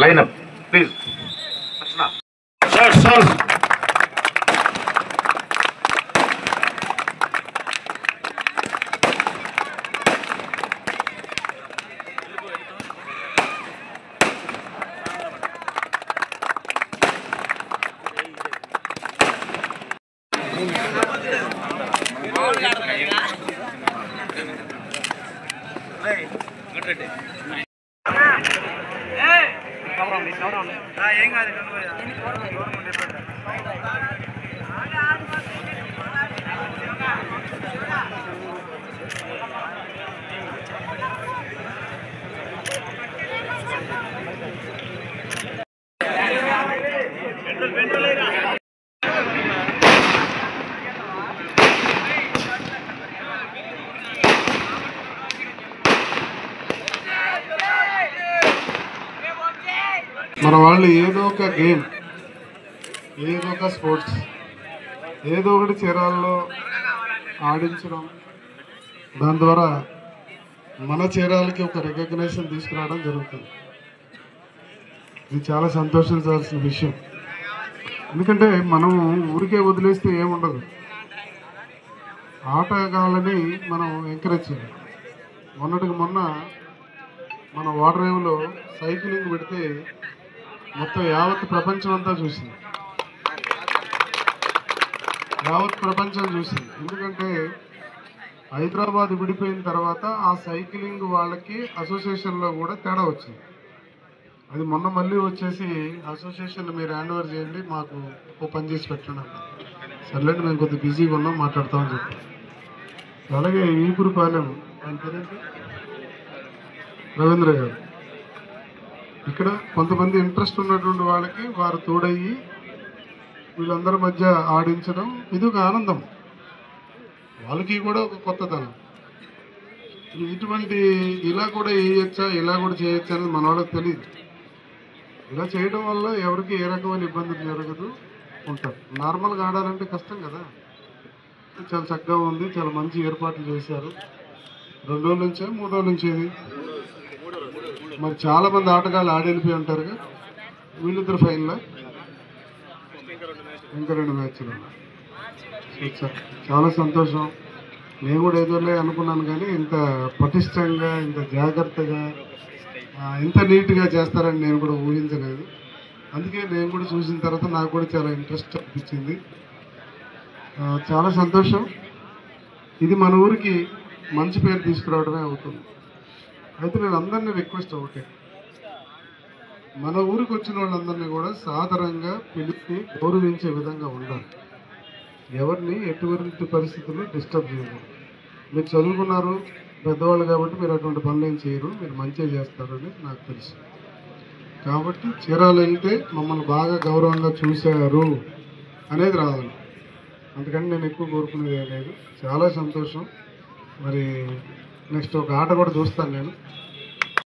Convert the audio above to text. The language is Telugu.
Line up, please. Sir. మన వాళ్ళు ఏదో ఒక గేమ్, ఏదో ఒక స్పోర్ట్స్, ఏదో ఒకటి చీరాల్లో ఆడించడం, దాని ద్వారా మన చీరాలకి ఒక రికగ్నేషన్ తీసుకురావడం జరుగుతుంది. ఇది చాలా సంతోషించాల్సిన విషయం. ఎందుకంటే మనం ఊరికే వదిలేస్తే ఏముండదు, ఆటగాళ్ళని మనం ఎంకరేజ్ చేయాలి. మొన్నటికి మొన్న మన వాటర్ వేవ్లో సైక్లింగ్ పెడితే మొత్తం యావత్ ప్రపంచం అంతా చూసింది, యావత్ ప్రపంచం చూసింది. ఎందుకంటే హైదరాబాద్ విడిపోయిన తర్వాత ఆ సైక్లింగ్ వాళ్ళకి అసోసియేషన్లో కూడా తేడా వచ్చింది. అది మొన్న మళ్ళీ వచ్చేసి అసోసియేషన్ మీరు హ్యాండ్ ఓవర్ చేయండి, మాకు ఓ పని చేసి పెట్టండి అన్న. సర్లేండి, మేము కొద్దిగా బిజీగా ఉన్నాం, మాట్లాడతామని చెప్పి. అలాగే ఈపురుపాలెం ఆయన పేరేంటి, రవీంద్ర గారు, ఇక్కడ కొంతమంది ఇంట్రెస్ట్ ఉన్నటువంటి వాళ్ళకి వారు తోడయ్యి వీళ్ళందరి మధ్య ఆడించడం ఇది ఒక ఆనందం, వాళ్ళకి కూడా ఒక కొత్తదనం. ఇటువంటి ఇలా కూడా వేయచ్చా, ఇలా కూడా చేయొచ్చా అనేది మన వాళ్ళకి తెలియదు. ఇలా చేయడం వల్ల ఎవరికి ఏ రకమైన ఇబ్బందులు జరగదు ఉంటారు. నార్మల్గా ఆడాలంటే కష్టం కదా. చాలా చక్కగా ఉంది, చాలా మంచి ఏర్పాట్లు చేశారు. 2 రోజుల నుంచే 3 రోజుల నుంచి ఇది మరి చాలా మంది ఆటగాళ్ళు ఆడెళ్ళిపోయి ఉంటారుగా. వీళ్ళిద్దరు ఫైనల్, ఇంకా 2 మ్యాచ్లు. చాలా సంతోషం. నేను కూడా ఏదోలే అనుకున్నాను, కానీ ఇంత పటిష్టంగా, ఇంత జాగ్రత్తగా, ఇంత నీట్గా చేస్తారని నేను కూడా ఊహించలేదు. అందుకే నేను కూడా చూసిన తర్వాత నాకు కూడా చాలా ఇంట్రెస్ట్ అనిపించింది. చాలా సంతోషం. ఇది మన ఊరికి మంచి పేరు తీసుకురావడమే అవుతుంది. అయితే నేను అందరినీ రిక్వెస్ట్ ఒకటే, మన ఊరికి వచ్చిన వాళ్ళందరినీ కూడా సాధారణంగా పిలిచి గౌరవించే విధంగా ఉండాలి. ఎవరిని ఎటువంటి పరిస్థితుల్లో డిస్టర్బ్ చేయకూడదు. మీరు చదువుకున్నారు, పెద్దవాళ్ళు కాబట్టి మీరు అటువంటి పనులు ఏం చేయరు, మీరు మంచిగా చేస్తారని నాకు తెలుసు. కాబట్టి చీరాలు వెళ్తే మమ్మల్ని బాగా గౌరవంగా చూశారు అనేది రావాలి. అందుకని నేను ఎక్కువ కోరుకునేది లేదు. చాలా సంతోషం. మరి నెక్స్ట్ ఒక ఆట కూడా చూస్తాను నేను.